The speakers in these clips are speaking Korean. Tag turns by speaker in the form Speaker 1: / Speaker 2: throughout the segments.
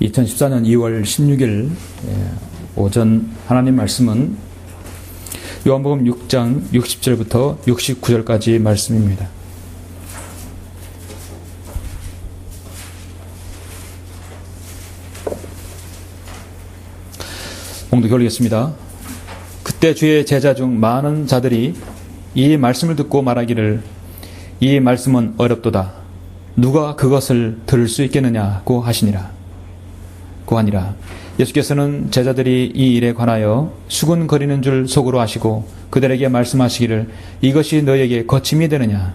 Speaker 1: 2014년 2월 16일 오전 하나님 말씀은 요한복음 6장 60절부터 69절까지 말씀입니다. 봉독해 올리겠습니다. 그때 주의 제자 중 많은 자들이 이 말씀을 듣고 말하기를 이 말씀은 어렵도다. 누가 그것을 들을 수 있겠느냐고 하시니라. 고하니라. 예수께서는 제자들이 이 일에 관하여 수군거리는 줄 속으로 아시고 그들에게 말씀하시기를 이것이 너희에게 거침이 되느냐.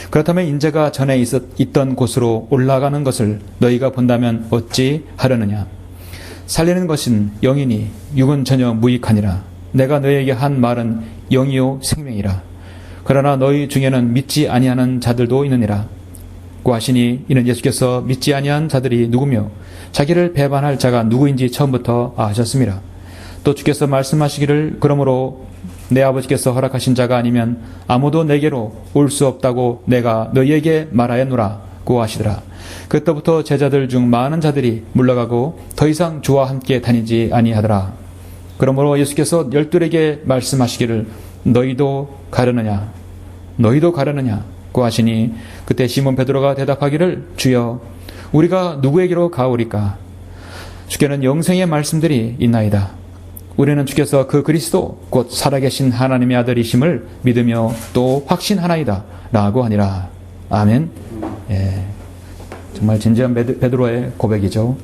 Speaker 1: 그렇다면 인자가 전에 있던 곳으로 올라가는 것을 너희가 본다면 어찌 하려느냐. 살리는 것은 영이니 육은 전혀 무익하니라. 내가 너희에게 한 말은 영이요 생명이라. 그러나 너희 중에는 믿지 아니하는 자들도 있느니라. 고 하시니 이는 예수께서 믿지 아니한 자들이 누구며 자기를 배반할 자가 누구인지 처음부터 아셨습니다. 또 주께서 말씀하시기를 그러므로 내 아버지께서 허락하신 자가 아니면 아무도 내게로 올 수 없다고 내가 너희에게 말하였노라. 고 하시더라. 그때부터 제자들 중 많은 자들이 물러가고 더 이상 주와 함께 다니지 아니하더라. 그러므로 예수께서 열둘에게 말씀하시기를 너희도 가려느냐 고 하시니 그때 시몬 베드로가 대답하기를 주여 우리가 누구에게로 가오리까. 주께는 영생의 말씀들이 있나이다. 우리는 주께서 그 그리스도 곧 살아계신 하나님의 아들이심을 믿으며 또 확신하나이다 라고 하니라. 아멘. 예, 정말 진지한 베드로의 고백이죠.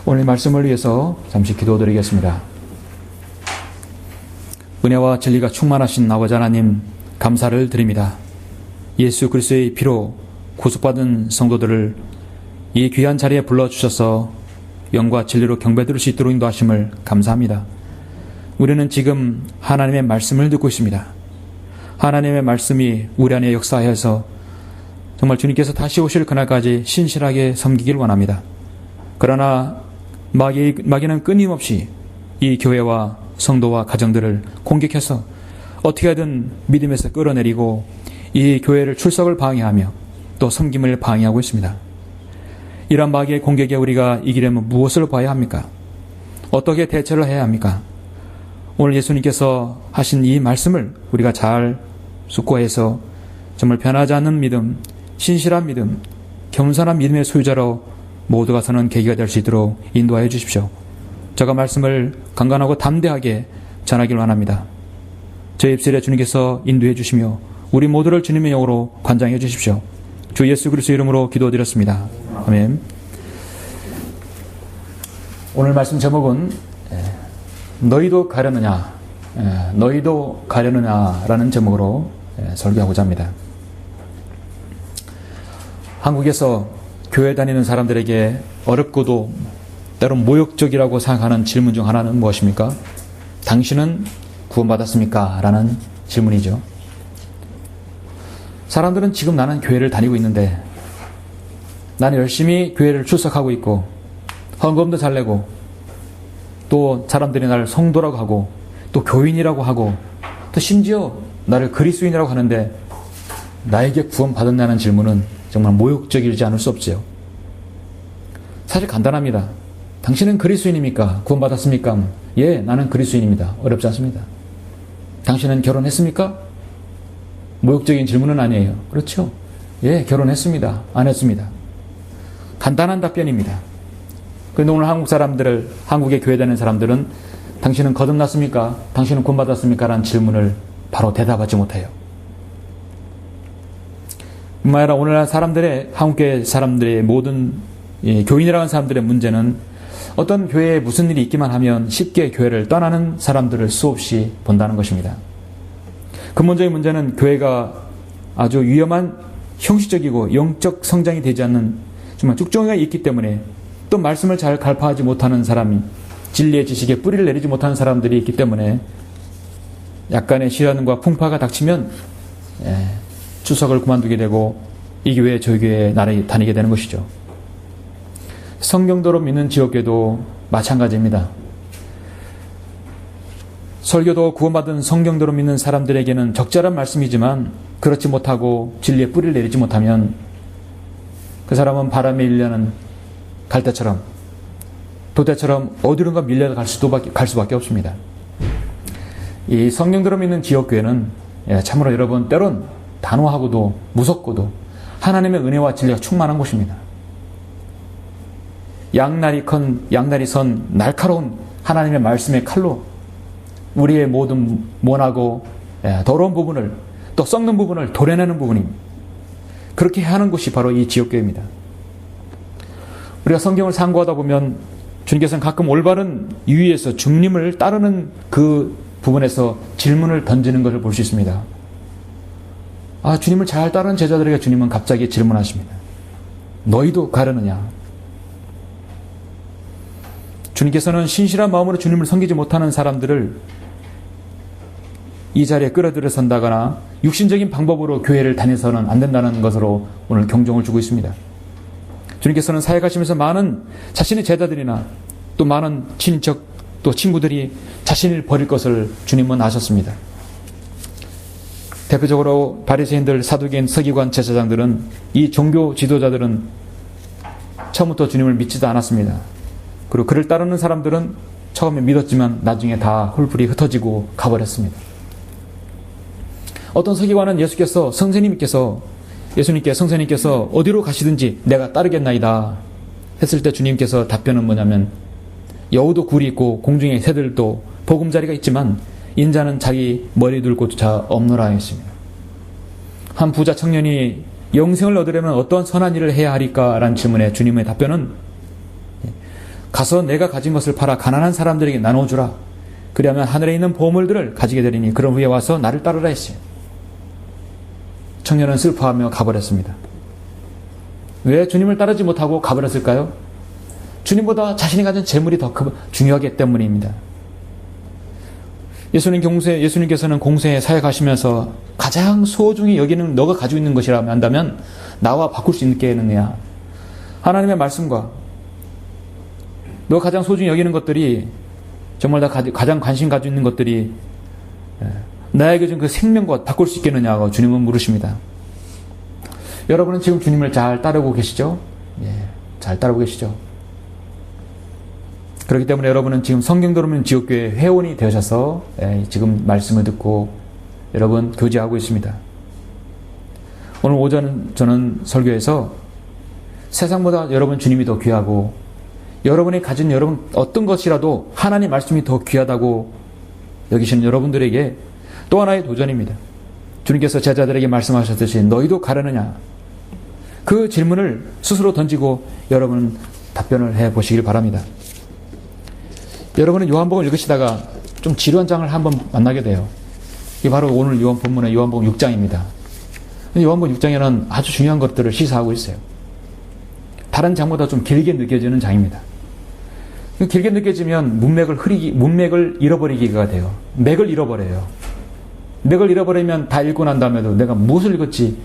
Speaker 1: 오늘 말씀을 위해서 잠시 기도드리겠습니다. 은혜와 진리가 충만하신 아버지 하나님 감사를 드립니다. 예수 그리스도의 피로 구속받은 성도들을 이 귀한 자리에 불러주셔서 영과 진리로 경배드릴 수 있도록 인도하심을 감사합니다. 우리는 지금 하나님의 말씀을 듣고 있습니다. 하나님의 말씀이 우리 안에 역사하여서 정말 주님께서 다시 오실 그날까지 신실하게 섬기길 원합니다. 그러나 마귀는 끊임없이 이 교회와 성도와 가정들을 공격해서 어떻게 하든 믿음에서 끌어내리고 이 교회를 출석을 방해하며 또 섬김을 방해하고 있습니다. 이러한 마귀의 공격에 우리가 이기려면 무엇을 봐야 합니까? 어떻게 대처를 해야 합니까? 오늘 예수님께서 하신 이 말씀을 우리가 잘 숙고해서 정말 변하지 않는 믿음, 신실한 믿음, 겸손한 믿음의 소유자로 모두가 서는 계기가 될 수 있도록 인도하여 주십시오. 제가 말씀을 강건하고 담대하게 전하길 원합니다. 제 입술에 주님께서 인도해 주시며 우리 모두를 주님의 영으로 관장해 주십시오. 주 예수 그리스도 이름으로 기도드렸습니다. 아멘. 오늘 말씀 제목은 너희도 가려느냐 라는 제목으로 설교하고자 합니다. 한국에서 교회 다니는 사람들에게 어렵고도 때론 모욕적이라고 생각하는 질문 중 하나는 무엇입니까? 당신은 구원받았습니까? 라는 질문이죠. 사람들은 지금 나는 교회를 다니고 있는데 나는 열심히 교회를 출석하고 있고 헌금도 잘 내고 또 사람들이 나를 성도라고 하고 또 교인이라고 하고 또 심지어 나를 그리스도인이라고 하는데 나에게 구원받았냐는 질문은 정말 모욕적이지 않을 수 없지요. 사실 간단합니다. 당신은 그리스도인입니까? 구원받았습니까? 예, 나는 그리스도인입니다. 어렵지 않습니다. 당신은 결혼했습니까? 모욕적인 질문은 아니에요. 그렇죠? 예, 결혼했습니다. 안 했습니다. 간단한 답변입니다. 그런데 오늘 한국에 교회 다니는 사람들은 당신은 거듭났습니까? 당신은 구원받았습니까? 라는 질문을 바로 대답하지 못해요. 뿐만 아니라 오늘날 한국교회 사람들의 모든 교인이라는 사람들의 문제는 어떤 교회에 무슨 일이 있기만 하면 쉽게 교회를 떠나는 사람들을 수없이 본다는 것입니다. 근본적인 문제는 교회가 아주 위험한 형식적이고 영적 성장이 되지 않는 정말 쭉정이가 있기 때문에 또 말씀을 잘 갈파하지 못하는 사람이 진리의 지식에 뿌리를 내리지 못하는 사람들이 있기 때문에 약간의 시련과 풍파가 닥치면 추석을 그만두게 되고 이 교회 저 교회에 다니게 되는 것이죠. 성경대로 믿는 지역교회도 마찬가지입니다. 설교도 구원받은 성경대로 믿는 사람들에게는 적절한 말씀이지만 그렇지 못하고 진리의 뿌리를 내리지 못하면 그 사람은 바람에 일려는 갈대처럼, 도대처럼 어디론가 밀려갈 수밖에 없습니다. 이 성령들을 믿는 지역교회는 참으로 여러분 때론 단호하고도 무섭고도 하나님의 은혜와 진리가 충만한 곳입니다. 양날이 선 날카로운 하나님의 말씀의 칼로 우리의 모든 모나고 더러운 부분을, 또 썩는 부분을 도려내는 부분입니다. 그렇게 하는 곳이 바로 이 지역교회입니다. 우리가 성경을 상고하다 보면 주님께서는 가끔 올바른 유의에서 주님을 따르는 그 부분에서 질문을 던지는 것을 볼 수 있습니다. 주님을 잘 따르는 제자들에게 주님은 갑자기 질문하십니다. 너희도 가려느냐? 주님께서는 신실한 마음으로 주님을 섬기지 못하는 사람들을 이 자리에 끌어들여 선다거나 육신적인 방법으로 교회를 다녀서는 안 된다는 것으로 오늘 경종을 주고 있습니다. 주님께서는 사역하시면서 많은 자신의 제자들이나 또 많은 친인척 또 친구들이 자신을 버릴 것을 주님은 아셨습니다. 대표적으로 바리새인들, 사두개인, 서기관, 제사장들은, 이 종교 지도자들은 처음부터 주님을 믿지도 않았습니다. 그리고 그를 따르는 사람들은 처음에 믿었지만 나중에 다 훌훌이 흩어지고 가버렸습니다. 어떤 서기관은 성선님께서 어디로 가시든지 내가 따르겠나이다 했을 때 주님께서 답변은 뭐냐면, 여우도 굴이 있고 공중의 새들도 보금자리가 있지만 인자는 자기 머리 둘 곳조차 없노라 했습니다. 한 부자 청년이 영생을 얻으려면 어떠한 선한 일을 해야 하리까? 라는 질문에 주님의 답변은, 가서 내가 가진 것을 팔아 가난한 사람들에게 나눠주라. 그리하면 하늘에 있는 보물들을 가지게 되리니 그런 후에 와서 나를 따르라 했어요. 청년은 슬퍼하며 가버렸습니다. 왜 주님을 따르지 못하고 가버렸을까요? 주님보다 자신이 가진 재물이 더 중요하기 때문입니다. 예수님께서는 공생에 사역하시면서 가장 소중히 여기는 너가 가지고 있는 것이라고 한다면 나와 바꿀 수 있겠느냐? 하나님의 말씀과 너 가장 소중히 여기는 것들이, 정말 다 가장 관심 가지고 있는 것들이 나에게 준 그 생명과 바꿀 수 있겠느냐고 주님은 물으십니다. 여러분은 지금 주님을 잘 따르고 계시죠? 잘 따르고 계시죠? 그렇기 때문에 여러분은 지금 성경대로 믿는 지역교회 회원이 되셔서 지금 말씀을 듣고 여러분 교제하고 있습니다. 오늘 오전 저는 설교에서 세상보다 여러분 주님이 더 귀하고, 여러분이 가진 여러분 어떤 것이라도 하나님 말씀이 더 귀하다고 여기시는 여러분들에게 또 하나의 도전입니다. 주님께서 제자들에게 말씀하셨듯이 너희도 가려느냐? 그 질문을 스스로 던지고 여러분 답변을 해보시길 바랍니다. 여러분은 요한복음 읽으시다가 좀 지루한 장을 한번 만나게 돼요. 이게 바로 오늘 본문의 요한복음 6장입니다. 요한복음 6장에는 아주 중요한 것들을 시사하고 있어요. 다른 장보다 좀 길게 느껴지는 장입니다. 길게 느껴지면 문맥을 잃어버리기가 돼요. 맥을 잃어버려요. 맥을 잃어버리면 다 읽고 난 다음에도 내가 무엇을 읽었지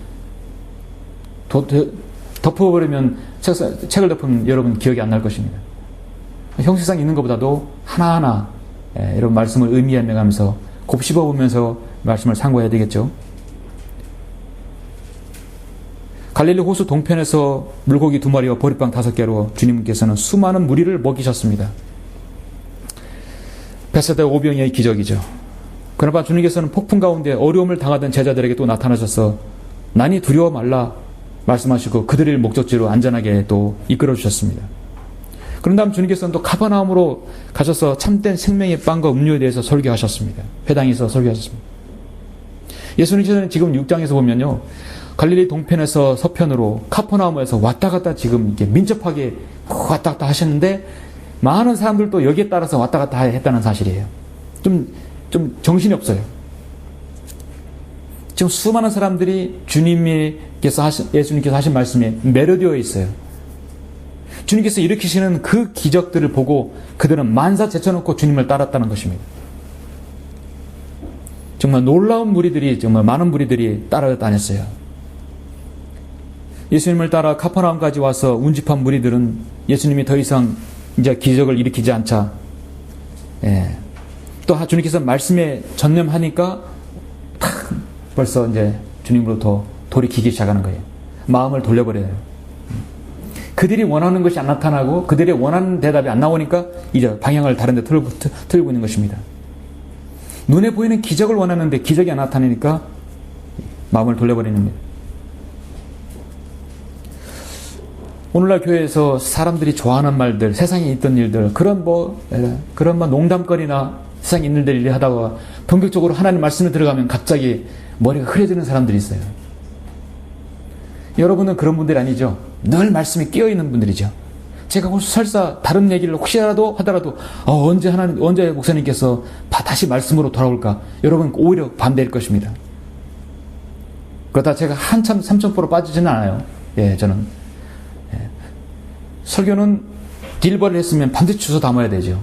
Speaker 1: 덮어버리면 책을 덮으면 여러분 기억이 안 날 것입니다. 형식상 있는 것보다도 하나하나 이런 말씀을 의미해내가면서 곱씹어보면서 말씀을 상고해야 되겠죠. 갈릴리 호수 동편에서 물고기 2마리와 보리빵 5개로 주님께서는 수많은 무리를 먹이셨습니다. 베세다 오병이어의 기적이죠. 그러나 주님께서는 폭풍 가운데 어려움을 당하던 제자들에게 또 나타나셔서 난이 두려워 말라 말씀하시고 그들을 목적지로 안전하게 또 이끌어 주셨습니다. 그런 다음 주님께서는 또 카퍼나움으로 가셔서 참된 생명의 빵과 음료에 대해서 설교하셨습니다. 회당에서 설교하셨습니다. 예수님께서는 지금 6장에서 보면요, 갈릴리 동편에서 서편으로 카퍼나움에서 왔다 갔다 지금 이렇게 민첩하게 왔다 갔다 하셨는데 많은 사람들도 여기에 따라서 왔다 갔다 했다는 사실이에요. 좀 정신이 없어요. 지금 수많은 사람들이 예수님께서 하신 말씀에 매료되어 있어요. 주님께서 일으키시는 그 기적들을 보고 그들은 만사 제쳐놓고 주님을 따랐다는 것입니다. 정말 놀라운 무리들이, 정말 많은 무리들이 따라다녔어요. 예수님을 따라 카퍼나움까지 와서 운집한 무리들은 예수님이 더 이상 이제 기적을 일으키지 않자, 또 주님께서 말씀에 전념하니까 탁 벌써 이제 주님으로부터 돌이키기 시작하는 거예요. 마음을 돌려버려요. 그들이 원하는 것이 안 나타나고 그들이 원하는 대답이 안 나오니까 이제 방향을 다른 데 틀고 있는 것입니다. 눈에 보이는 기적을 원하는데 기적이 안 나타나니까 마음을 돌려버리는 겁니다. 오늘날 교회에서 사람들이 좋아하는 말들, 세상에 있던 일들, 그런 농담거리나 세상에 있는 일을 하다가 본격적으로 하나님 말씀에 들어가면 갑자기 머리가 흐려지는 사람들이 있어요. 여러분은 그런 분들이 아니죠. 늘 말씀에 끼어있는 분들이죠. 제가 설사 다른 얘기를 혹시라도 하더라도 언제 목사님께서 다시 말씀으로 돌아올까? 여러분 오히려 반대일 것입니다. 그러다 제가 한참 3,000% 빠지지는 않아요. 저는 설교는 딜버를 했으면 반드시 주워 담아야 되죠.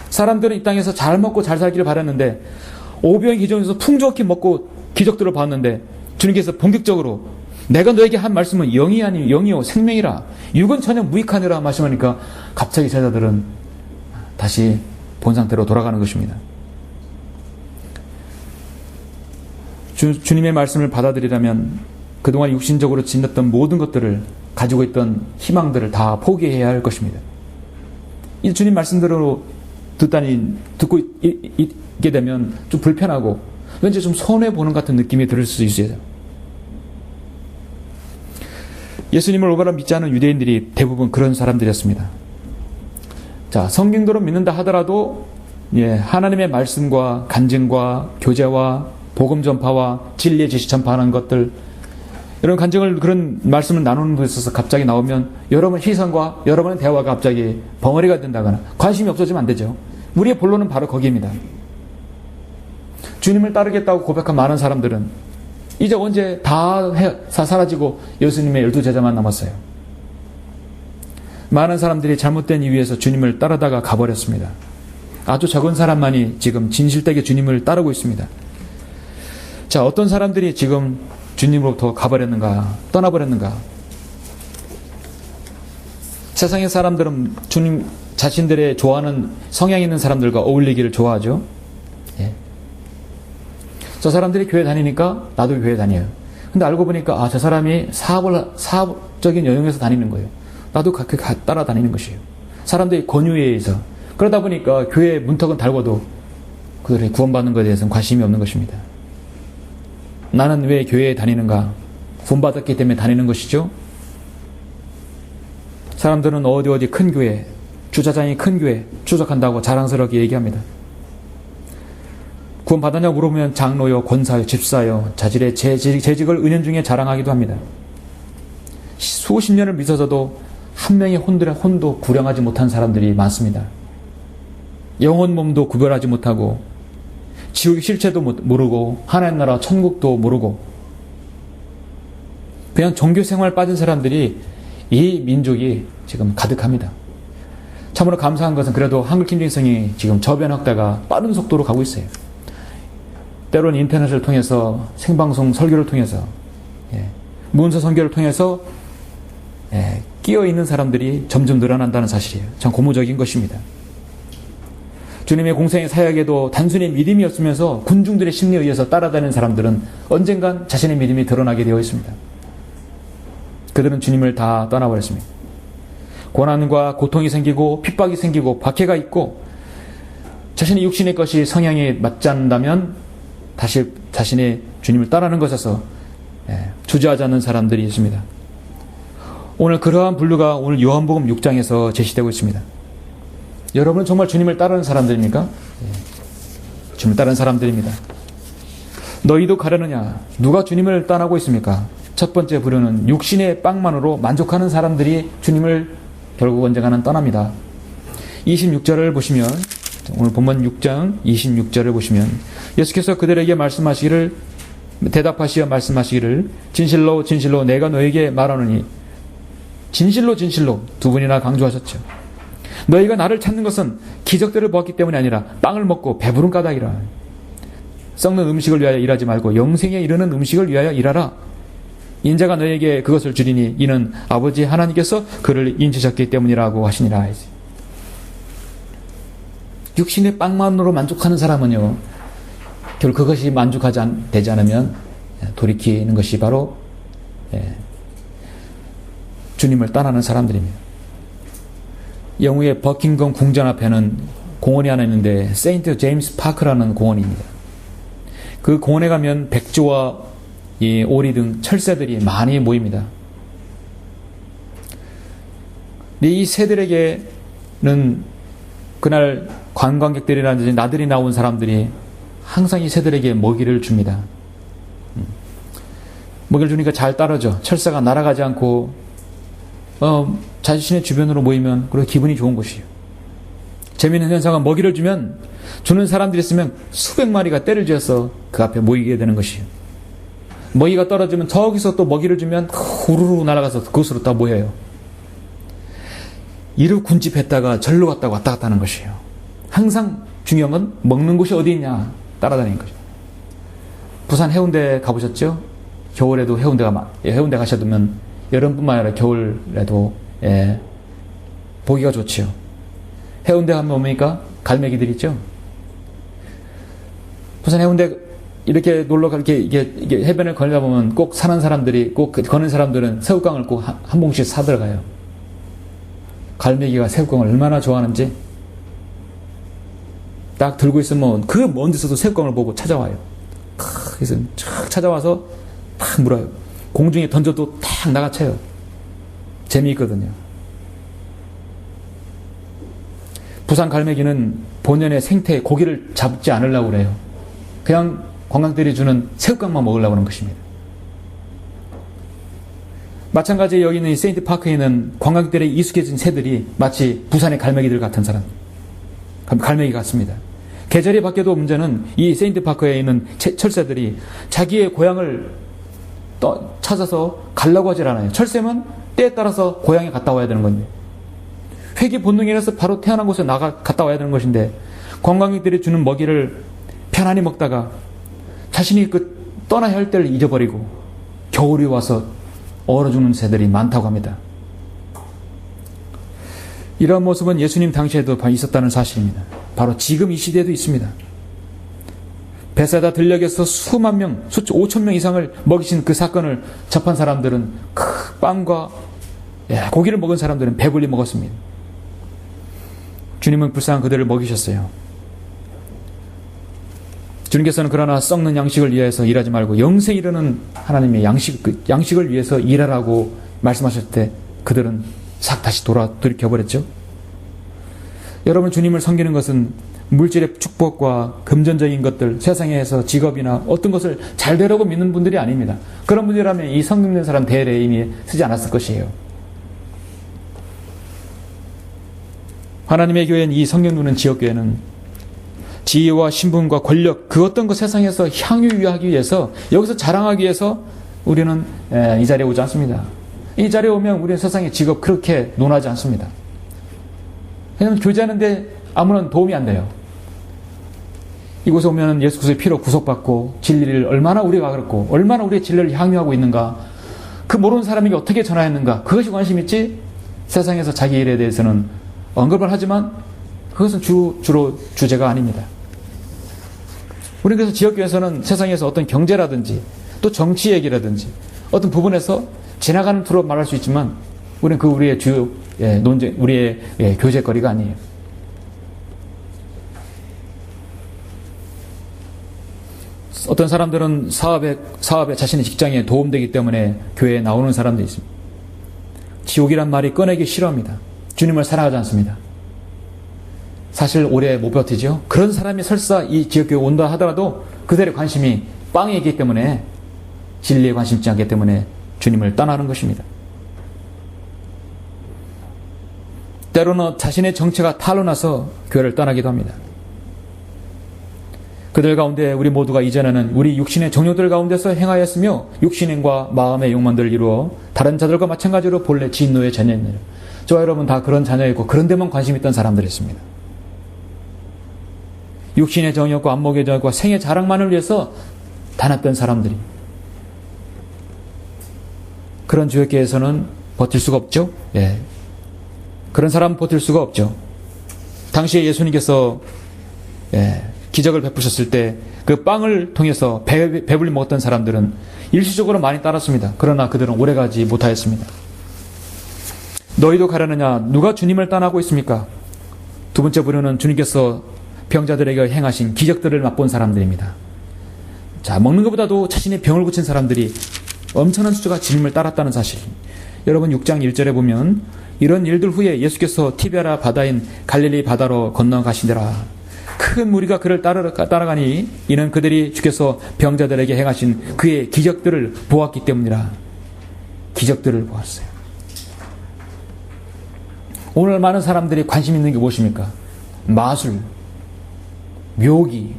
Speaker 1: 사람들은 이 땅에서 잘 먹고 잘 살기를 바랐는데 오병이 기종에서 풍족히 먹고 기적들을 봤는데 주님께서 본격적으로 내가 너에게 한 말씀은 영이 아니요 영이요 생명이라 육은 전혀 무익하니라 말씀하니까 갑자기 제자들은 다시 본 상태로 돌아가는 것입니다. 주님의 말씀을 받아들이려면 그동안 육신적으로 지녔던 모든 것들을 가지고 있던 희망들을 다 포기해야 할 것입니다. 이 주님 말씀대로 듣고 있게 되면 좀 불편하고 왠지 좀 손해보는 같은 느낌이 들 수 있어요. 예수님을 올바로 믿지 않은 유대인들이 대부분 그런 사람들이었습니다. 자, 성경대로 믿는다 하더라도 하나님의 말씀과 간증과 교제와 복음 전파와 진리의 지식 전파하는 것들 이런 간증을 그런 말씀을 나누는 데 있어서 갑자기 나오면 여러분 시선과 여러분의 대화가 갑자기 벙어리가 된다거나 관심이 없어지면 안 되죠. 우리의 본론은 바로 거기입니다. 주님을 따르겠다고 고백한 많은 사람들은 이제 언제 다 사라지고 예수님의 12제자만 남았어요. 많은 사람들이 잘못된 이유에서 주님을 따르다가 가버렸습니다. 아주 적은 사람만이 지금 진실되게 주님을 따르고 있습니다. 자, 어떤 사람들이 지금 주님으로부터 가버렸는가, 떠나버렸는가? 세상의 사람들은 주님 자신들의 좋아하는 성향 있는 사람들과 어울리기를 좋아하죠. 저 사람들이 교회 다니니까 나도 교회 다녀요. 근데 알고 보니까 저 사람이 사업적인 영역에서 다니는 거예요. 나도 그렇게 따라다니는 것이에요. 사람들이 권유에 의해서. 그러다 보니까 교회 문턱은 달고도 그들이 구원받는 것에 대해서는 관심이 없는 것입니다. 나는 왜 교회에 다니는가? 구원받았기 때문에 다니는 것이죠. 사람들은 어디 큰 교회, 주차장이 큰 교회 추적한다고 자랑스럽게 얘기합니다. 구원받았냐고 물어보면 장로요, 권사요, 집사요, 자질의 재직을 은연중에 자랑하기도 합니다. 수십 년을 믿어서도 한 명의 혼도 구량하지 못한 사람들이 많습니다. 영혼 몸도 구별하지 못하고 지옥의 실체도 모르고 하나님 나라 천국도 모르고 그냥 종교생활 빠진 사람들이 이 민족이 지금 가득합니다. 참으로 감사한 것은 그래도 한글 김정성이 지금 저변 확대가 빠른 속도로 가고 있어요. 때로는 인터넷을 통해서 생방송 설교를 통해서 문서 선교를 통해서 끼어있는 사람들이 점점 늘어난다는 사실이에요. 참 고무적인 것입니다. 주님의 공생의 사역에도 단순히 믿음이 없으면서 군중들의 심리에 의해서 따라다니는 사람들은 언젠간 자신의 믿음이 드러나게 되어 있습니다. 그들은 주님을 다 떠나버렸습니다. 고난과 고통이 생기고 핍박이 생기고 박해가 있고 자신의 육신의 것이 성향에 맞지 않는다면 다시 자신의 주님을 따르는 것에서 주저하지 않는 사람들이 있습니다. 오늘 그러한 분류가 오늘 요한복음 6장에서 제시되고 있습니다. 여러분은 정말 주님을 따르는 사람들입니까? 주님을 따르는 사람들입니다. 너희도 가려느냐? 누가 주님을 떠나고 있습니까? 첫 번째 부류는 육신의 빵만으로 만족하는 사람들이 주님을 결국 언젠가는 떠납니다. 26절을 보시면 오늘 본문 6장 26절을 보시면 예수께서 그들에게 대답하시어 말씀하시기를 진실로 진실로 내가 너에게 말하노니 진실로 진실로 두 분이나 강조하셨죠. 너희가 나를 찾는 것은 기적들을 보았기 때문이 아니라 빵을 먹고 배부른 까닭이라. 썩는 음식을 위하여 일하지 말고 영생에 이르는 음식을 위하여 일하라. 인자가 너에게 그것을 주리니 이는 아버지 하나님께서 그를 인치셨기 때문이라고 하시니라. 육신의 빵만으로 만족하는 사람은요, 결국 그것이 되지 않으면 돌이키는 것이 바로 주님을 떠나는 사람들입니다. 영국의 버킹엄 궁전 앞에는 공원이 하나 있는데 세인트 제임스 파크라는 공원입니다. 그 공원에 가면 백조와 이 오리 등 철새들이 많이 모입니다. 이 새들에게는 그날 관광객들이라든지 나들이 나온 사람들이 항상 이 새들에게 먹이를 줍니다. 먹이를 주니까 잘 따르죠. 철새가 날아가지 않고 자신의 주변으로 모이면 그리고 기분이 좋은 것이에요. 재미있는 현상은 먹이를 주는 사람들이 있으면 수백 마리가 떼를 지어서 그 앞에 모이게 되는 것이에요. 먹이가 떨어지면 저기서 또 먹이를 주면 우르르 날아가서 그곳으로 다 모여요. 이루 군집했다가 절로 갔다가 왔다 갔다 하는 것이에요. 항상 중요한 건 먹는 곳이 어디 있냐 따라다니는 거죠. 부산 해운대 가보셨죠? 겨울에도 해운대 가셔두면 여름뿐만 아니라 겨울에도 보기가 좋지요. 해운대 가면 뭡니까? 갈매기들 있죠? 부산 해운대 이렇게 놀러 이게 해변을 걸다 보면 꼭 사는 사람들이, 꼭 거는 사람들은 새우깡을 꼭 한 봉씩 사들어가요. 갈매기가 새우깡을 얼마나 좋아하는지 딱 들고 있으면 그 먼 데서도 새우깡을 보고 찾아와요. 그래서 쫙 찾아와서 탁 물어요. 공중에 던져도 탁 나가쳐요. 재미있거든요. 부산 갈매기는 본연의 생태 고기를 잡지 않으려고 그래요. 그냥 관광들이 주는 새우깡만 먹으려고 하는 것입니다. 마찬가지 여기 있는 세인트 파크에 있는 관광객들의 익숙해진 새들이 마치 부산의 갈매기들 같은 사람, 갈매기 같습니다. 계절이 바뀌어도 문제는 이 세인트 파크에 있는 철새들이 자기의 고향을 찾아서 가려고 하질 않아요. 철새면 때에 따라서 고향에 갔다 와야 되는 건데, 회귀 본능이라서 바로 태어난 곳에 갔다 와야 되는 것인데, 관광객들이 주는 먹이를 편안히 먹다가 자신이 떠나야 할 때를 잊어버리고 겨울이 와서 얼어 죽는 새들이 많다고 합니다. 이러한 모습은 예수님 당시에도 있었다는 사실입니다. 바로 지금 이 시대에도 있습니다. 베세다 들녘에서 수만 명, 5천 명 이상을 먹이신 그 사건을 접한 사람들은 그 빵과 고기를 먹은 사람들은 배불리 먹었습니다. 주님은 불쌍한 그들을 먹이셨어요. 주님께서는 그러나 썩는 양식을 위해서 일하지 말고 영생 이르는 하나님의 양식을 위해서 일하라고 말씀하셨을 때 그들은 싹 다시 돌이켜버렸죠. 여러분, 주님을 섬기는 것은 물질의 축복과 금전적인 것들, 세상에서 직업이나 어떤 것을 잘 되라고 믿는 분들이 아닙니다. 그런 분들이라면 이 성경된 사람 대례에 이미 쓰지 않았을 것이에요. 하나님의 교회는, 이 성경 누는 지역교회는 지위와 신분과 권력, 그 어떤 것 세상에서 향유하기 위해서, 여기서 자랑하기 위해서 우리는 이 자리에 오지 않습니다. 이 자리에 오면 우리는 세상의 직업 그렇게 논하지 않습니다. 왜냐하면 교제하는데 아무런 도움이 안 돼요. 이곳에 오면 예수 그리스도의 피로 구속받고 진리를 얼마나 우리가 그렇고 얼마나 우리의 진리를 향유하고 있는가, 그 모르는 사람에게 어떻게 전하였는가, 그것이 관심 있지, 세상에서 자기 일에 대해서는 언급을 하지만 그것은 주로 주제가 아닙니다. 우리는 그래서 지역교회에서는 세상에서 어떤 경제라든지 또 정치 얘기라든지 어떤 부분에서 지나가는 투로 말할 수 있지만 우리는 그 우리의 주요 논쟁, 우리의 교제거리가 아니에요. 어떤 사람들은 사업에 자신의 직장에 도움되기 때문에 교회에 나오는 사람도 있습니다. 지옥이란 말이 꺼내기 싫어합니다. 주님을 사랑하지 않습니다. 사실 오래 못 버티죠. 그런 사람이 설사 이 지역교회 온다 하더라도 그들의 관심이 빵에 있기 때문에, 진리에 관심 있지 않기 때문에 주님을 떠나는 것입니다. 때로는 자신의 정체가 탄로나서 교회를 떠나기도 합니다. 그들 가운데 우리 모두가 이전에는 우리 육신의 정욕들 가운데서 행하였으며 육신과 마음의 욕망들을 이루어 다른 자들과 마찬가지로 본래 진노의 자녀입니다. 저와 여러분 다 그런 자녀이고 그런 데만 관심 있던 사람들이었습니다. 육신의 정욕과 안목의 정욕과 생의 자랑만을 위해서 다녔던 사람들이, 그런 지역교회에서는 버틸 수가 없죠. 그런 사람은 버틸 수가 없죠. 당시에 예수님께서 기적을 베푸셨을 때 그 빵을 통해서 배불리 먹었던 사람들은 일시적으로 많이 따랐습니다. 그러나 그들은 오래가지 못하였습니다. 너희도 가려느냐? 누가 주님을 떠나고 있습니까? 두 번째 부류는 주님께서 병자들에게 행하신 기적들을 맛본 사람들입니다. 자, 먹는 것보다도 자신의 병을 고친 사람들이 엄청난 수가 주님을 따랐다는 사실. 여러분 6장 1절에 보면 이런 일들 후에 예수께서 티베라 바다인 갈릴리 바다로 건너가시더라. 큰 무리가 그를 따라가니 이는 그들이 주께서 병자들에게 행하신 그의 기적들을 보았기 때문이라. 기적들을 보았어요. 오늘 많은 사람들이 관심 있는 게 무엇입니까? 마술, 묘기,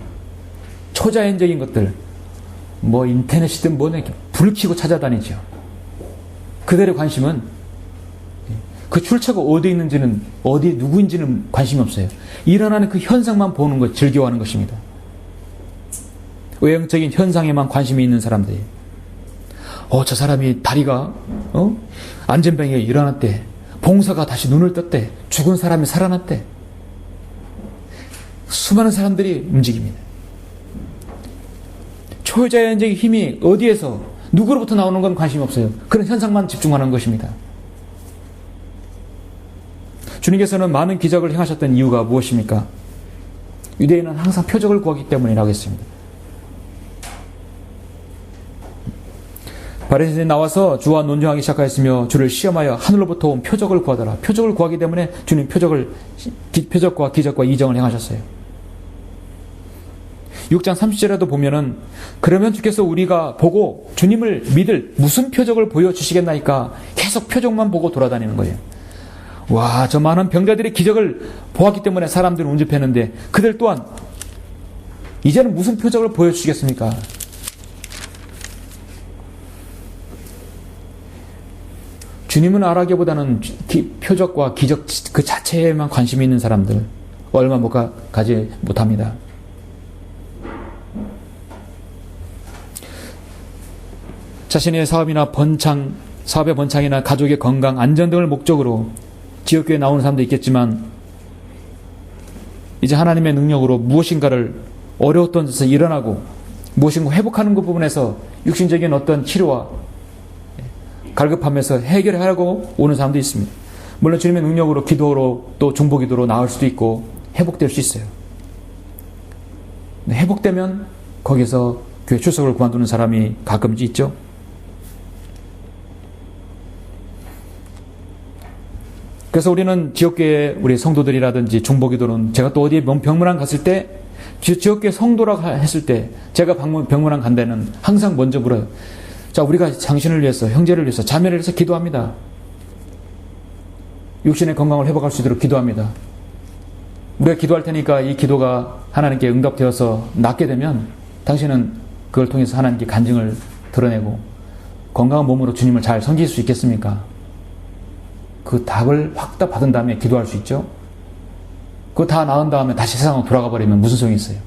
Speaker 1: 초자연적인 것들, 뭐 인터넷이든 뭐든 이렇게 불 켜고 찾아다니죠. 그들의 관심은 그 출처가 어디 있는지는, 어디 누구인지는 관심이 없어요. 일어나는 그 현상만 보는 것, 즐겨하는 것입니다. 외형적인 현상에만 관심이 있는 사람들이, 저 사람이 다리가 안전병에 일어났대, 봉사가 다시 눈을 떴대, 죽은 사람이 살아났대. 수많은 사람들이 움직입니다. 초자연적인 힘이 어디에서 누구로부터 나오는 건 관심이 없어요. 그런 현상만 집중하는 것입니다. 주님께서는 많은 기적을 행하셨던 이유가 무엇입니까? 유대인은 항상 표적을 구하기 때문이라고 했습니다. 바리새인이 나와서 주와 논쟁하기 시작하였으며 주를 시험하여 하늘로부터 온 표적을 구하더라. 표적을 구하기 때문에 주님 표적과 기적과 이정을 행하셨어요. 6장 30절에도 보면은 그러면 주께서 우리가 보고 주님을 믿을 무슨 표적을 보여주시겠나이까? 계속 표적만 보고 돌아다니는 거예요. 와, 저 많은 병자들의 기적을 보았기 때문에 사람들을 운집했는데 그들 또한 이제는 무슨 표적을 보여주시겠습니까? 주님은 알아기보다는 표적과 기적 그 자체에만 관심이 있는 사람들 얼마 가지 못합니다. 자신의 사업의 번창이나 가족의 건강, 안전 등을 목적으로 지역교회에 나오는 사람도 있겠지만 이제 하나님의 능력으로 무엇인가를 어려웠던 데서 일어나고 무엇인가 회복하는 그 부분에서 육신적인 어떤 치료와 갈급하면서 해결하려고 오는 사람도 있습니다. 물론 주님의 능력으로 기도로 또 중보기도로 나을 수도 있고 회복될 수 있어요. 회복되면 거기서 교회 출석을 그만두는 사람이 가끔씩 있죠. 그래서 우리는 지역교회 우리 성도들이라든지 중보기도는 제가 또 어디에 병문안 갔을 때 지역교회 성도라고 했을 때 제가 병문안 간 데는 항상 먼저 물어요. 자, 우리가 당신을 위해서, 형제를 위해서, 자매를 위해서 기도합니다. 육신의 건강을 회복할 수 있도록 기도합니다. 우리가 기도할 테니까 이 기도가 하나님께 응답되어서 낫게 되면 당신은 그걸 통해서 하나님께 간증을 드러내고 건강한 몸으로 주님을 잘 섬길 수 있겠습니까? 그 답을 확 다 받은 다음에 기도할 수 있죠. 그거 다 나은 다음에 다시 세상으로 돌아가 버리면 무슨 소용이 있어요?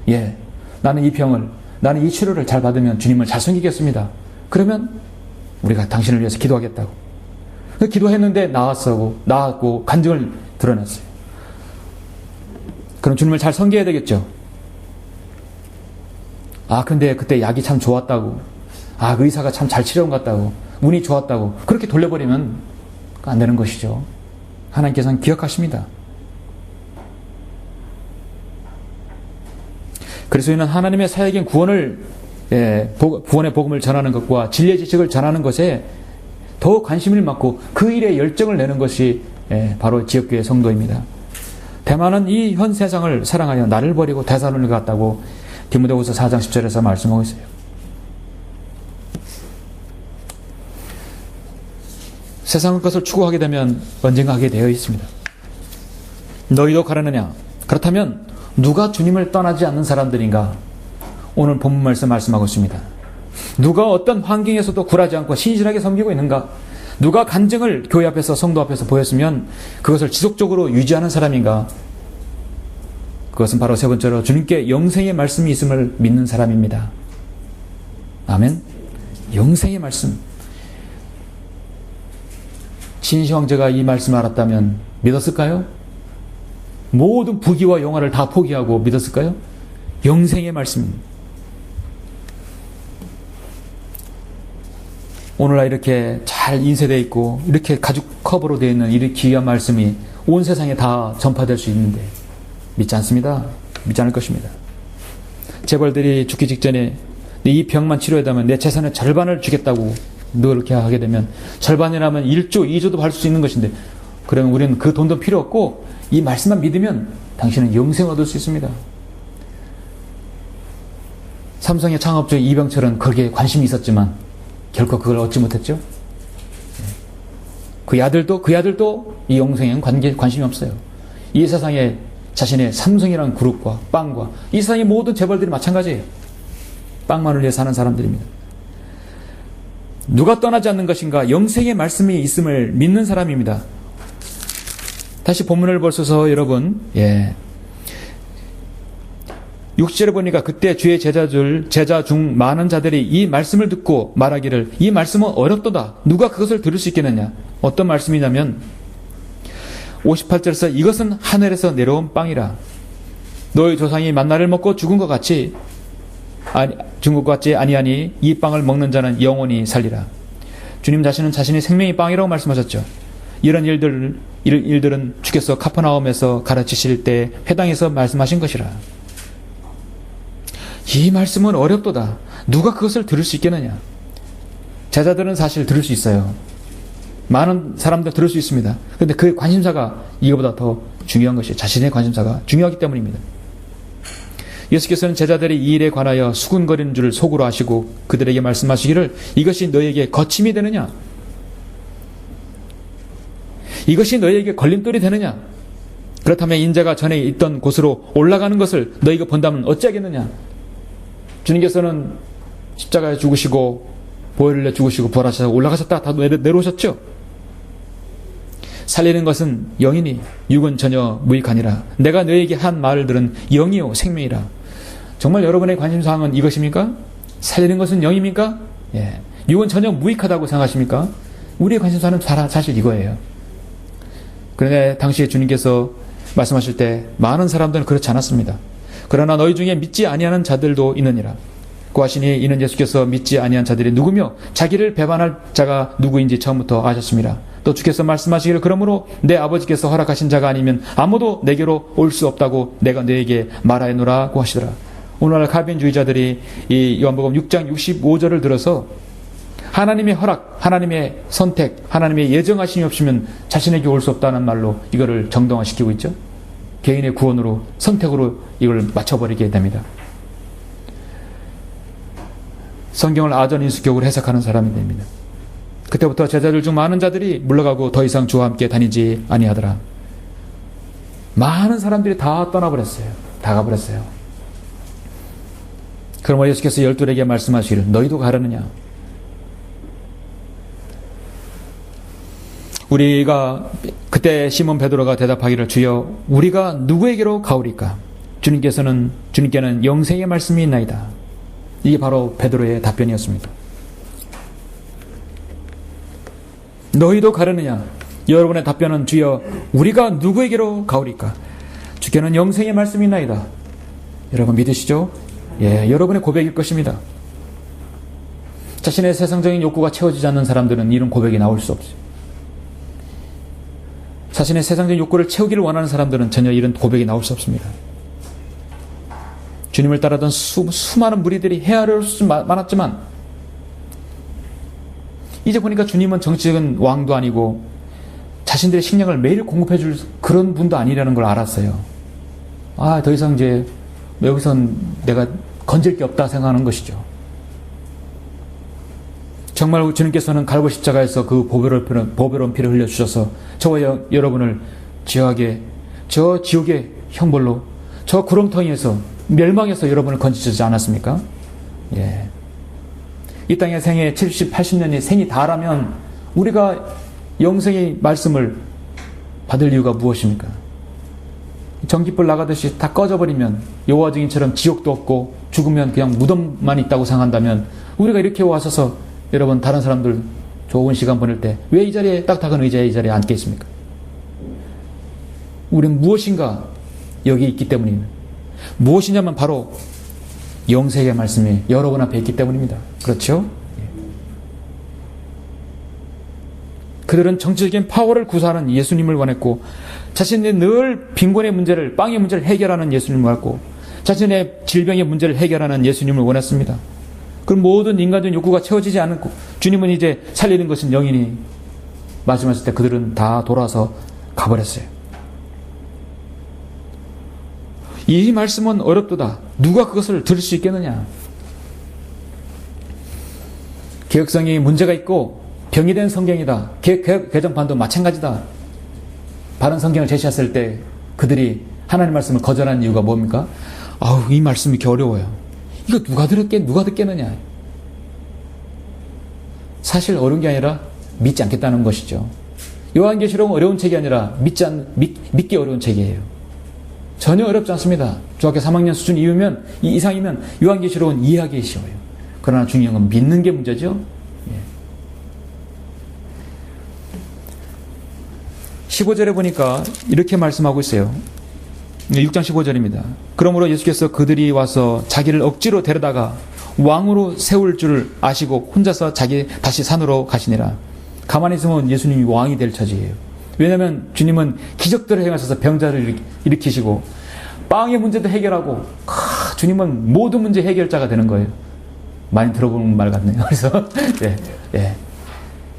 Speaker 1: 예, 나는 이 치료를 잘 받으면 주님을 잘 섬기겠습니다. 그러면 우리가 당신을 위해서 기도하겠다고. 기도했는데 나았고 간증을 드러냈어요. 그럼 주님을 잘 섬겨야 되겠죠. 근데 그때 약이 참 좋았다고. 그 의사가 참 잘 치료한 것 같다고. 운이 좋았다고. 그렇게 돌려버리면 안 되는 것이죠. 하나님께서는 기억하십니다. 그래서 우리는 하나님의 사역인 구원의 복음을 전하는 것과 진리의 지식을 전하는 것에 더 관심을 갖고 그 일에 열정을 내는 것이 바로 지역교회 성도입니다. 대만은 이 현 세상을 사랑하여 나를 버리고 대사로니가 갔다고 디모데후서 4장 10절에서 말씀하고 있어요. 세상의 것을 추구하게 되면 언젠가 하게 되어 있습니다. 너희도 가려느냐? 그렇다면 누가 주님을 떠나지 않는 사람들인가? 오늘 본문 말씀하고 있습니다. 누가 어떤 환경에서도 굴하지 않고 신실하게 섬기고 있는가? 누가 간증을 교회 앞에서 성도 앞에서 보였으면 그것을 지속적으로 유지하는 사람인가? 그것은 바로 세 번째로 주님께 영생의 말씀이 있음을 믿는 사람입니다. 아멘. 영생의 말씀. 신시 황제가 이 말씀을 알았다면 믿었을까요? 모든 부귀와 영화를 다 포기하고 믿었을까요? 영생의 말씀. 오늘날 이렇게 잘 인쇄되어 있고 이렇게 가죽 커버로 되어 있는 이렇게 귀한 말씀이 온 세상에 다 전파될 수 있는데 믿지 않습니다. 믿지 않을 것입니다. 재벌들이 죽기 직전에 이 병만 치료하다면 내 재산의 절반을 주겠다고 그렇게 하게 되면 절반이라면 1조, 2조도 받을 수 있는 것인데 그러면 우리는 그 돈도 필요 없고 이 말씀만 믿으면 당신은 영생을 얻을 수 있습니다. 삼성의 창업주 이병철은 거기에 관심이 있었지만 결코 그걸 얻지 못했죠. 그 아들도 이 영생에는 관심이 없어요. 이 세상에 자신의 삼성이라는 그룹과 빵과 이 세상의 모든 재벌들이 마찬가지예요. 빵만을 위해 사는 사람들입니다. 누가 떠나지 않는 것인가? 영생의 말씀이 있음을 믿는 사람입니다. 다시 본문을 보셔서 여러분, 6절에 보니까 그때 주의 제자 중 많은 자들이 이 말씀을 듣고 말하기를 이 말씀은 어렵도다. 누가 그것을 들을 수 있겠느냐? 어떤 말씀이냐면 58절에서 이것은 하늘에서 내려온 빵이라. 너희 조상이 만나를 먹고 죽은 것 같이 아니하니 이 빵을 먹는 자는 영원히 살리라. 주님 자신은 자신이 생명의 빵이라고 말씀하셨죠. 이런 일들은 주께서 카퍼나움에서 가르치실 때 회당에서 말씀하신 것이라. 이 말씀은 어렵도다. 누가 그것을 들을 수 있겠느냐? 제자들은 사실 들을 수 있어요. 많은 사람들 들을 수 있습니다. 그런데 그 관심사가 이거보다 더 중요한 것이 자신의 관심사가 중요하기 때문입니다. 예수께서는 제자들이 이 일에 관하여 수군거리는 줄을 속으로 아시고 그들에게 말씀하시기를 이것이 너희에게 거침이 되느냐? 이것이 너희에게 걸림돌이 되느냐? 그렇다면 인자가 전에 있던 곳으로 올라가는 것을 너희가 본다면 어찌하겠느냐? 주님께서는 십자가에 죽으시고 보혈을 내 죽으시고 부활하셔서 올라가셨다 다 내려오셨죠? 살리는 것은 영이니 육은 전혀 무익하니라. 내가 너희에게 한 말을 들은 영이요 생명이라. 정말 여러분의 관심사항은 이것입니까? 살리는 것은 영입니까? 육은 전혀 무익하다고 생각하십니까? 우리의 관심사는 사실 이거예요. 그런데 당시에 주님께서 말씀하실 때 많은 사람들은 그렇지 않았습니다. 그러나 너희 중에 믿지 아니하는 자들도 있느니라. 고하시니 이는 예수께서 믿지 아니한 자들이 누구며 자기를 배반할 자가 누구인지 처음부터 아셨습니다. 또 주께서 말씀하시기를 그러므로 내 아버지께서 허락하신 자가 아니면 아무도 내게로 올 수 없다고 내가 너에게 말하노라고 하시더라. 오늘날 가변주의자들이 이 요한복음 6장 65절을 들어서 하나님의 허락, 하나님의 선택, 하나님의 예정하심이 없으면 자신에게 올 수 없다는 말로 이거를 정당화시키고 있죠. 개인의 구원으로, 선택으로 이걸 맞춰버리게 됩니다. 성경을 아전인수격으로 해석하는 사람이 됩니다. 그때부터 제자들 중 많은 자들이 물러가고 더 이상 주와 함께 다니지 아니하더라. 많은 사람들이 다 떠나버렸어요. 다 가버렸어요. 그러므로 예수께서 열둘에게 말씀하시기를 너희도 가려느냐? 우리가 그때 시몬 베드로가 대답하기를 주여 우리가 누구에게로 가오리까? 주님께는 영생의 말씀이 있나이다. 이게 바로 베드로의 답변이었습니다. 너희도 가려느냐? 여러분의 답변은 주여 우리가 누구에게로 가오리까? 주께는 영생의 말씀이 있나이다. 여러분 믿으시죠? 여러분의 고백일 것입니다. 자신의 세상적인 욕구가 채워지지 않는 사람들은 이런 고백이 나올 수 없어요. 자신의 세상적인 욕구를 채우기를 원하는 사람들은 전혀 이런 고백이 나올 수 없습니다. 주님을 따르던 수많은 무리들이 헤아릴 수 많았지만 이제 보니까 주님은 정치적인 왕도 아니고 자신들의 식량을 매일 공급해 줄 그런 분도 아니라는 걸 알았어요. 더 이상 이제 여기선 내가 건질 게 없다 생각하는 것이죠. 정말 주님께서는 갈보 십자가에서 그 보배로운 피를 흘려주셔서 저와 여러분을 저 지옥의 형벌로 저 구렁텅이에서 멸망해서 여러분을 건지지 않았습니까? 이 땅의 생애 70, 80년이 생이 다라면 우리가 영생의 말씀을 받을 이유가 무엇입니까? 전기불 나가듯이 다 꺼져버리면 여호와 증인처럼 지옥도 없고 죽으면 그냥 무덤만 있다고 생각한다면 우리가 이렇게 와서서 여러분 다른 사람들 좋은 시간 보낼 때 왜 이 자리에 딱딱한 의자에 이 자리에 앉게 있습니까? 우리는 무엇인가 여기 있기 때문입니다. 무엇이냐면 바로 영생의 말씀이 여러분 앞에 있기 때문입니다. 그렇죠? 그들은 정치적인 파워를 구사하는 예수님을 원했고, 자신의 늘 빈곤의 문제를, 빵의 문제를 해결하는 예수님을 원했고, 자신의 질병의 문제를 해결하는 예수님을 원했습니다. 그 모든 인간적인 욕구가 채워지지 않고 주님은 이제 살리는 것은 영이니 말씀하실 때 그들은 다 돌아서 가버렸어요. 이 말씀은 어렵도다. 누가 그것을 들을 수 있겠느냐? 개혁성이 문제가 있고 병이 된 성경이다. 개정판도 마찬가지다. 바른 성경을 제시했을 때 그들이 하나님 말씀을 거절한 이유가 뭡니까? 아우, 이 말씀이 이렇게 어려워요. 이거 누가 듣겠느냐? 사실 어려운 게 아니라 믿지 않겠다는 것이죠. 요한계시록은 어려운 책이 아니라 믿기 어려운 책이에요. 전혀 어렵지 않습니다. 중학교 3학년 수준 이상이면 요한계시록은 이해하기 쉬워요. 그러나 중요한 건 믿는 게 문제죠. 15절에 보니까 이렇게 말씀하고 있어요. 6장 15절입니다. 그러므로 예수께서 그들이 와서 자기를 억지로 데려다가 왕으로 세울 줄 아시고 혼자서 다시 산으로 가시니라. 가만히 있으면 예수님이 왕이 될 처지예요. 왜냐하면 주님은 기적들을 행하셔서 병자를 일으키시고 빵의 문제도 해결하고 주님은 모든 문제 해결자가 되는 거예요. 많이 들어보는 말 같네요. 그래서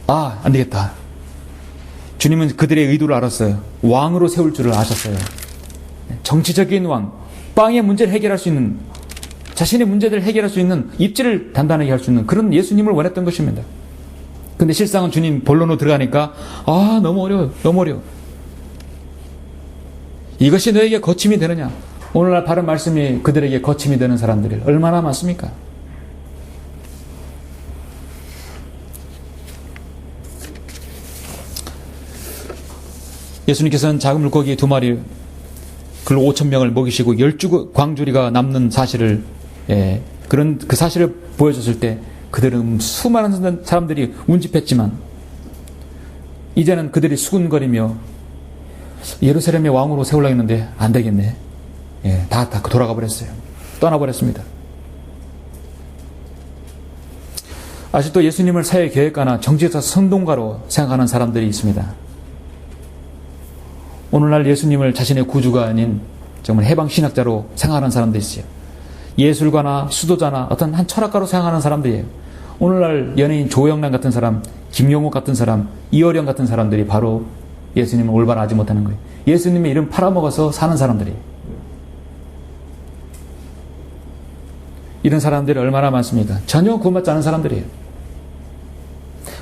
Speaker 1: 안 되겠다. 주님은 그들의 의도를 알았어요. 왕으로 세울 줄을 아셨어요. 정치적인 왕, 빵의 문제를 해결할 수 있는, 자신의 문제들을 해결할 수 있는, 입지를 단단하게 할 수 있는 그런 예수님을 원했던 것입니다. 근데 실상은 주님 본론으로 들어가니까 너무 어려워요. 너무 어려워. 이것이 너에게 거침이 되느냐? 오늘날 바른 말씀이 그들에게 거침이 되는 사람들이 얼마나 많습니까? 예수님께서는 작은 물고기 2마리 글로 5,000명을 먹이시고 12광주리가 남는 사실을 그 사실을 보여줬을 때 그들은 수많은 사람들이 운집했지만 이제는 그들이 수군거리며 예루살렘의 왕으로 세우려고 했는데 안 되겠네. 다 돌아가 버렸어요. 떠나버렸습니다. 아직도 예수님을 사회 계획가나 정치에서 선동가로 생각하는 사람들이 있습니다. 오늘날 예수님을 자신의 구주가 아닌 정말 해방신학자로 생각하는 사람들이 있어요. 예술가나 수도자나 어떤 한 철학가로 생각하는 사람들이에요. 오늘날 연예인 조영란 같은 사람, 김용옥 같은 사람, 이어령 같은 사람들이 바로 예수님을 올바로 알지 못하는 거예요. 예수님의 이름 팔아먹어서 사는 사람들이에요. 이런 사람들이 얼마나 많습니까? 전혀 구원받지 않은 사람들이에요.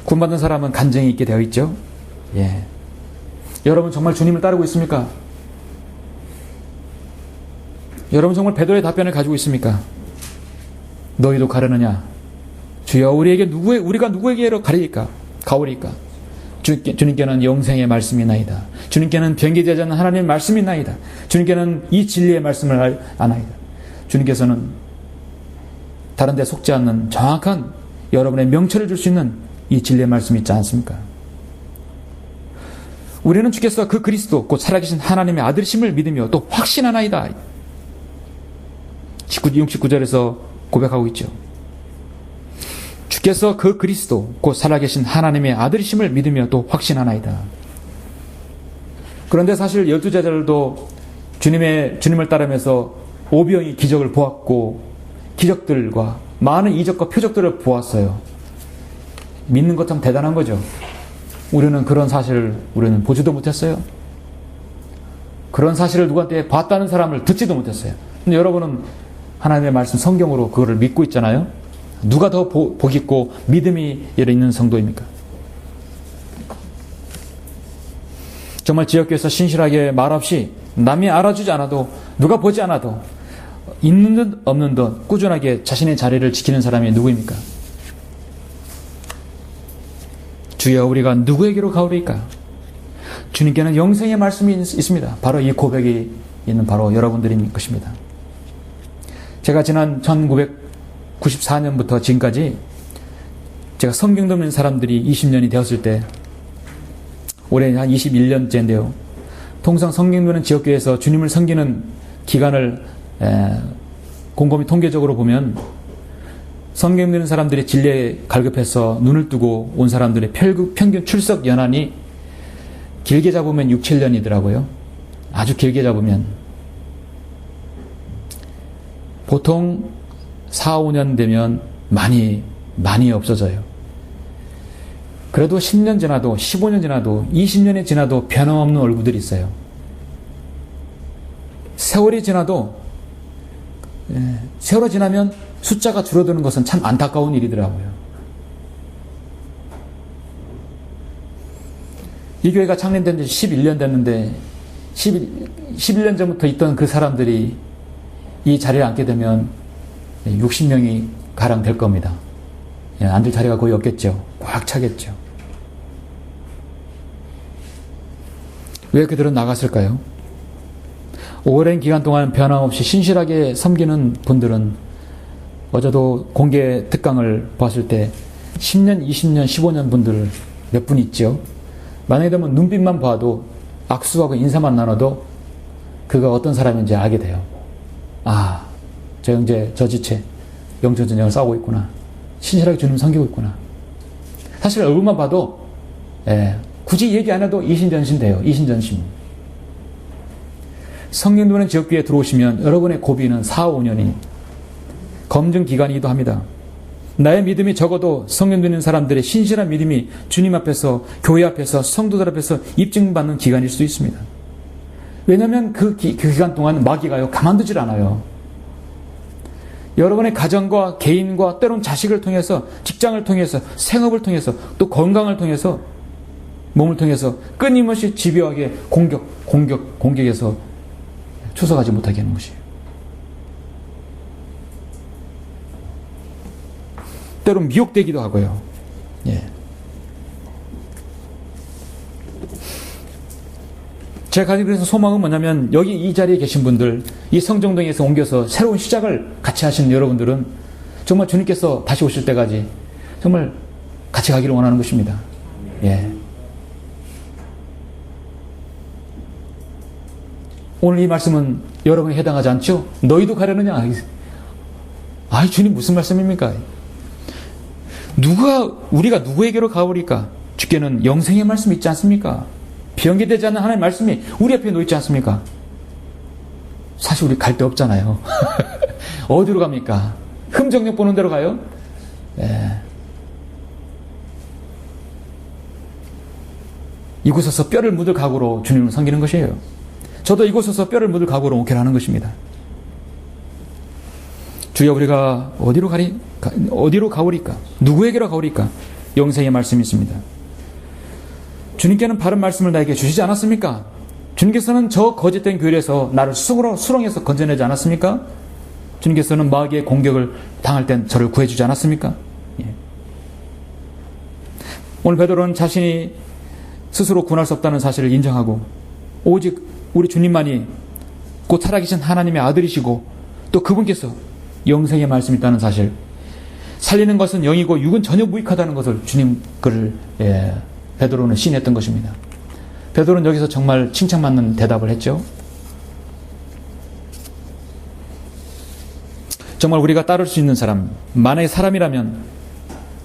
Speaker 1: 구원받은 사람은 간증이 있게 되어 있죠. 여러분 정말 주님을 따르고 있습니까? 여러분 정말 베드로의 답변을 가지고 있습니까? 너희도 가려느냐? 주여 우리가 누구에게로 가오리까? 주님께는 영생의 말씀이 나이다. 주님께는 변개되지 않는 하나님의 말씀이 나이다. 주님께는 이 진리의 말씀을 아나이다. 주님께서는 다른 데 속지 않는 정확한 여러분의 명철을 줄 수 있는 이 진리의 말씀이 있지 않습니까? 우리는 주께서 그 그리스도 곧 살아계신 하나님의 아들이심을 믿으며 또 확신하나이다. 69절에서 고백하고 있죠. 주께서 그 그리스도 곧 살아계신 하나님의 아들이심을 믿으며 또 확신하나이다. 그런데 사실 12제자들도 주님을 따르면서 오병이 기적을 보았고 기적들과 많은 이적과 표적들을 보았어요. 믿는 것 참 대단한 거죠. 우리는 그런 사실을 보지도 못했어요. 그런 사실을 누구한테 봤다는 사람을 듣지도 못했어요. 근데 여러분은 하나님의 말씀 성경으로 그거를 믿고 있잖아요. 누가 더 복 있고 믿음이 있는 성도입니까? 정말 지역교회에서 신실하게 말없이 남이 알아주지 않아도 누가 보지 않아도 있는 듯 없는 듯 꾸준하게 자신의 자리를 지키는 사람이 누구입니까? 주여 우리가 누구에게로 가오리까? 주님께는 영생의 말씀이 있습니다. 바로 이 고백이 있는 바로 여러분들인 것입니다. 제가 지난 1994년부터 지금까지 제가 성경 듣는 사람들이 20년이 되었을 때 올해 한 21년째인데요. 통상 성경 듣는 지역교회에서 주님을 섬기는 기간을 곰곰이 통계적으로 보면 성경 읽는 사람들이 진리에 갈급해서 눈을 뜨고 온 사람들의 평균 출석 연한이 길게 잡으면 6, 7년이더라고요. 아주 길게 잡으면. 보통 4, 5년 되면 많이 없어져요. 그래도 10년 지나도 15년 지나도 20년이 지나도 변함없는 얼굴들이 있어요. 세월이 지나도 세월이 지나면 숫자가 줄어드는 것은 참 안타까운 일이더라고요. 이 교회가 창립된 지 11년 됐는데 11년 전부터 있던 그 사람들이 이 자리에 앉게 되면 60명이 가량 될 겁니다. 앉을 자리가 거의 없겠죠. 꽉 차겠죠. 왜 그들은 나갔을까요? 오랜 기간 동안 변함없이 신실하게 섬기는 분들은 어제도 공개 특강을 봤을 때 10년, 20년, 15년 분들 몇 분 있죠. 만약에 되면 눈빛만 봐도 악수하고 인사만 나눠도 그가 어떤 사람인지 알게 돼요. 아, 저 형제, 저 지체 영적 전쟁을 싸우고 있구나. 신실하게 주님 섬기고 있구나. 사실 얼굴만 봐도 굳이 얘기 안 해도 이신전심 돼요. 이신전심. 성령님은 지역교회에 들어오시면 여러분의 고비는 4, 5년이 검증 기간이기도 합니다. 나의 믿음이 적어도 성령 듣는 사람들의 신실한 믿음이 주님 앞에서, 교회 앞에서, 성도들 앞에서 입증받는 기간일 수도 있습니다. 왜냐하면 그 기간 동안 마귀가요 가만두질 않아요. 여러분의 가정과 개인과 때론 자식을 통해서, 직장을 통해서, 생업을 통해서, 또 건강을 통해서, 몸을 통해서 끊임없이 집요하게 공격해서 추석하지 못하게 하는 것이에요. 때론 미혹되기도 하고요. 제가 가지고 있는 소망은 뭐냐면, 여기 이 자리에 계신 분들, 이 성정동에서 옮겨서 새로운 시작을 같이 하시는 여러분들은 정말 주님께서 다시 오실 때까지 정말 같이 가기를 원하는 것입니다. 오늘 이 말씀은 여러분에 해당하지 않죠? 너희도 가려느냐? 아이, 주님 무슨 말씀입니까? 우리가 누구에게로 가오리까? 주께는 영생의 말씀이 있지 않습니까? 변개되지 않는 하나님의 말씀이 우리 앞에 놓여 있지 않습니까? 사실 우리 갈 데 없잖아요. 어디로 갑니까? 흠정력 보는 데로 가요? 이곳에서 뼈를 묻을 각오로 주님을 섬기는 것이에요. 저도 이곳에서 뼈를 묻을 각오로 목회를 하는 것입니다. 주여, 우리가 어디로 가오리까? 누구에게로 가오리까? 영생의 말씀이 있습니다. 주님께는 바른 말씀을 나에게 주시지 않았습니까? 주님께서는 저 거짓된 교회에서 나를 수렁에서 건져내지 않았습니까? 주님께서는 마귀의 공격을 당할 땐 저를 구해주지 않았습니까? 오늘 베드로는 자신이 스스로 구원할 수 없다는 사실을 인정하고, 오직 우리 주님만이 곧 살아계신 하나님의 아들이시고, 또 그분께서 영생의 말씀이 있다는 사실, 살리는 것은 영이고 육은 전혀 무익하다는 것을 주님 베드로는 시인했던 것입니다. 베드로는 여기서 정말 칭찬받는 대답을 했죠. 정말 우리가 따를 수 있는 사람, 만약에 사람이라면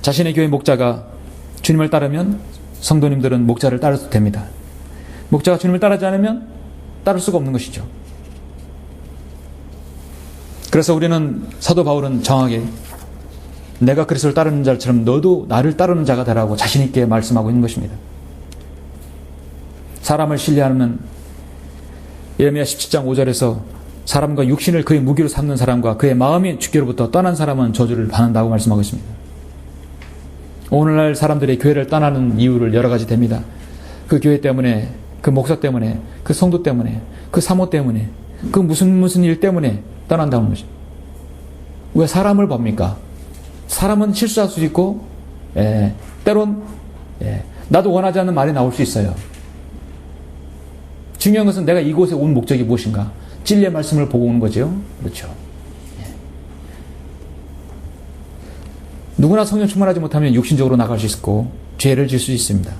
Speaker 1: 자신의 교회 목자가 주님을 따르면 성도님들은 목자를 따라도 됩니다. 목자가 주님을 따르지 않으면 따를 수가 없는 것이죠. 그래서 우리는, 사도 바울은 정하게 내가 그리스도를 따르는 자처럼 너도 나를 따르는 자가 되라고 자신 있게 말씀하고 있는 것입니다. 사람을 신뢰하면 예레미야 17장 5절에서 사람과 육신을 그의 무기로 삼는 사람과 그의 마음이 주께로부터 떠난 사람은 저주를 받는다고 말씀하고 있습니다. 오늘날 사람들이 교회를 떠나는 이유를 여러 가지 됩니다. 그 교회 때문에, 그 목사 때문에, 그 성도 때문에, 그 사모 때문에, 그 무슨 일 때문에 떠난다는 것이죠. 왜 사람을 봅니까? 사람은 실수할 수 있고, 때론 나도 원하지 않는 말이 나올 수 있어요. 중요한 것은 내가 이곳에 온 목적이 무엇인가? 진리의 말씀을 보고 오는 거죠. 그렇죠. 누구나 성령 충만하지 못하면 육신적으로 나갈 수 있고 죄를 질 수 있습니다.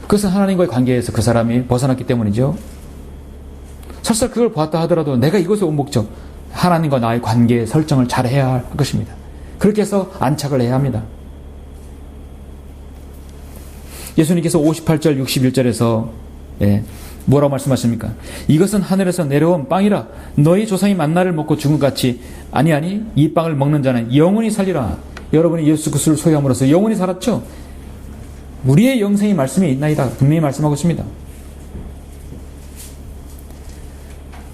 Speaker 1: 그것은 하나님과의 관계에서 그 사람이 벗어났기 때문이죠. 설사 그걸 보았다 하더라도 내가 이곳에 온 목적, 하나님과 나의 관계의 설정을 잘 해야 할 것입니다. 그렇게 해서 안착을 해야 합니다. 예수님께서 58절 61절에서 뭐라고 말씀하십니까? 이것은 하늘에서 내려온 빵이라 너희 조상이 만나를 먹고 죽은 같이 아니 이 빵을 먹는 자는 영원히 살리라. 여러분이 예수 그리스도를 소유함으로써 영원히 살았죠? 우리의 영생의 말씀이 있나이다. 분명히 말씀하고 있습니다.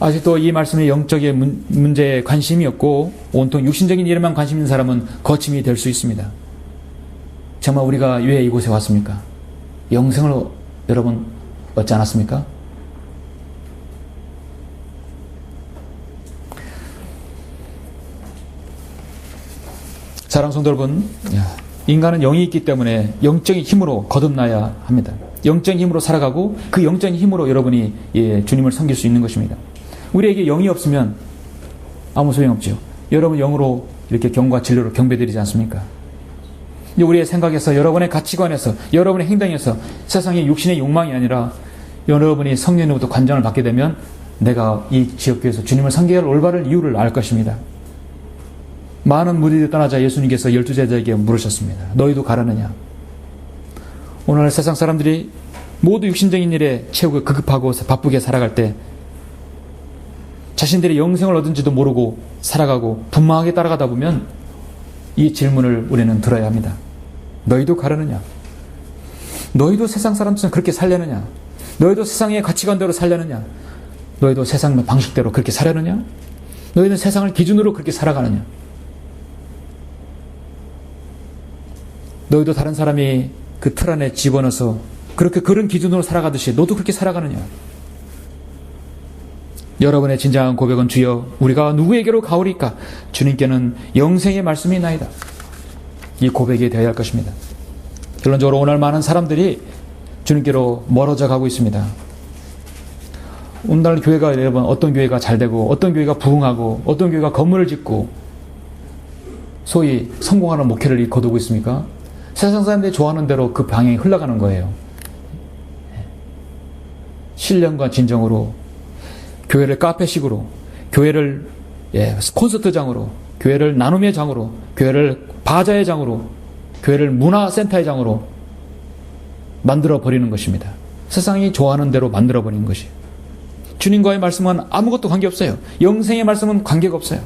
Speaker 1: 아직도 이 말씀의 영적인 문제에 관심이 없고 온통 육신적인 일에만 관심 있는 사람은 거침이 될 수 있습니다. 정말 우리가 왜 이곳에 왔습니까? 영생을 여러분 얻지 않았습니까? 사랑하는 성도 여러분, 인간은 영이 있기 때문에 영적인 힘으로 거듭나야 합니다. 영적인 힘으로 살아가고 그 영적인 힘으로 여러분이 주님을 섬길 수 있는 것입니다. 우리에게 영이 없으면 아무 소용없죠. 여러분 영으로 이렇게 경과 진리로 경배드리지 않습니까? 우리의 생각에서, 여러분의 가치관에서, 여러분의 행동에서 세상의 육신의 욕망이 아니라 여러분이 성령으로부터 관장을 받게 되면 내가 이 지역교회에서 주님을 섬겨야 할 올바른 이유를 알 것입니다. 많은 무리들이 떠나자 예수님께서 12제자에게 물으셨습니다. 너희도 가라느냐? 오늘 세상 사람들이 모두 육신적인 일에 채우고 급급하고 바쁘게 살아갈 때 자신들이 영생을 얻은지도 모르고 살아가고 분망하게 따라가다 보면 이 질문을 우리는 들어야 합니다. 너희도 가려느냐? 너희도 세상 사람처럼 그렇게 살려느냐? 너희도 세상의 가치관대로 살려느냐? 너희도 세상 방식대로 그렇게 살려느냐? 너희는 세상을 기준으로 그렇게 살아가느냐? 너희도 다른 사람이 그 틀 안에 집어넣어서 그렇게 그런 기준으로 살아가듯이 너도 그렇게 살아가느냐? 여러분의 진정한 고백은 주여 우리가 누구에게로 가오리까? 주님께는 영생의 말씀이 있나이다. 이 고백이 되어야 할 것입니다. 결론적으로 오늘 많은 사람들이 주님께로 멀어져 가고 있습니다. 오늘 교회가 여러분 어떤 교회가 잘 되고 어떤 교회가 부흥하고 어떤 교회가 건물을 짓고 소위 성공하는 목회를 거두고 있습니까? 세상 사람들이 좋아하는 대로 그 방향이 흘러가는 거예요. 신령과 진정으로 교회를 카페식으로, 교회를 콘서트장으로, 교회를 나눔의 장으로, 교회를 바자의 장으로, 교회를 문화센터의 장으로 만들어버리는 것입니다. 세상이 좋아하는 대로 만들어버리는 것이. 주님과의 말씀은 아무것도 관계없어요. 영생의 말씀은 관계가 없어요.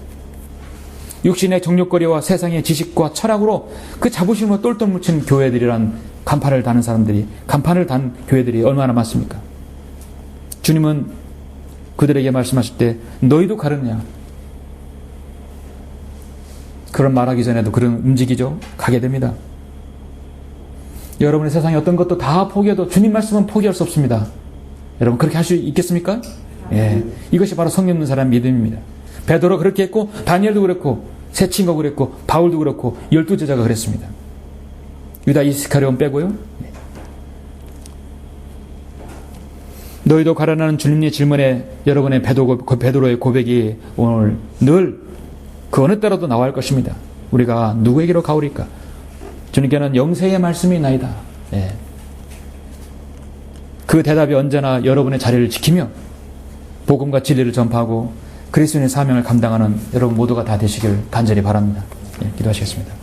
Speaker 1: 육신의 정욕거리와 세상의 지식과 철학으로 그 자부심으로 똘똘 뭉친 교회들이란 간판을 다는 사람들이, 간판을 단 교회들이 얼마나 많습니까? 주님은 그들에게 말씀하실 때 너희도 가느냐? 그런 말하기 전에도 그런 움직이죠. 가게 됩니다. 여러분의 세상에 어떤 것도 다 포기해도 주님 말씀은 포기할 수 없습니다. 여러분 그렇게 할 수 있겠습니까? 이것이 바로 성령 있는 사람의 믿음입니다. 베드로 그렇게 했고 다니엘도 그랬고 새 친구가 그랬고 바울도 그렇고 12제자가 그랬습니다. 유다 이스카리온 빼고요. 너희도 가라는 주님의 질문에 여러분의 베드로의 고백이 오늘 늘 그 어느 때라도 나와 할 것입니다. 우리가 누구에게로 가오리까? 주님께는 영생의 말씀이 나이다. 그 대답이 언제나 여러분의 자리를 지키며 복음과 진리를 전파하고 그리스도인의 사명을 감당하는 여러분 모두가 다 되시길 간절히 바랍니다. 기도하시겠습니다.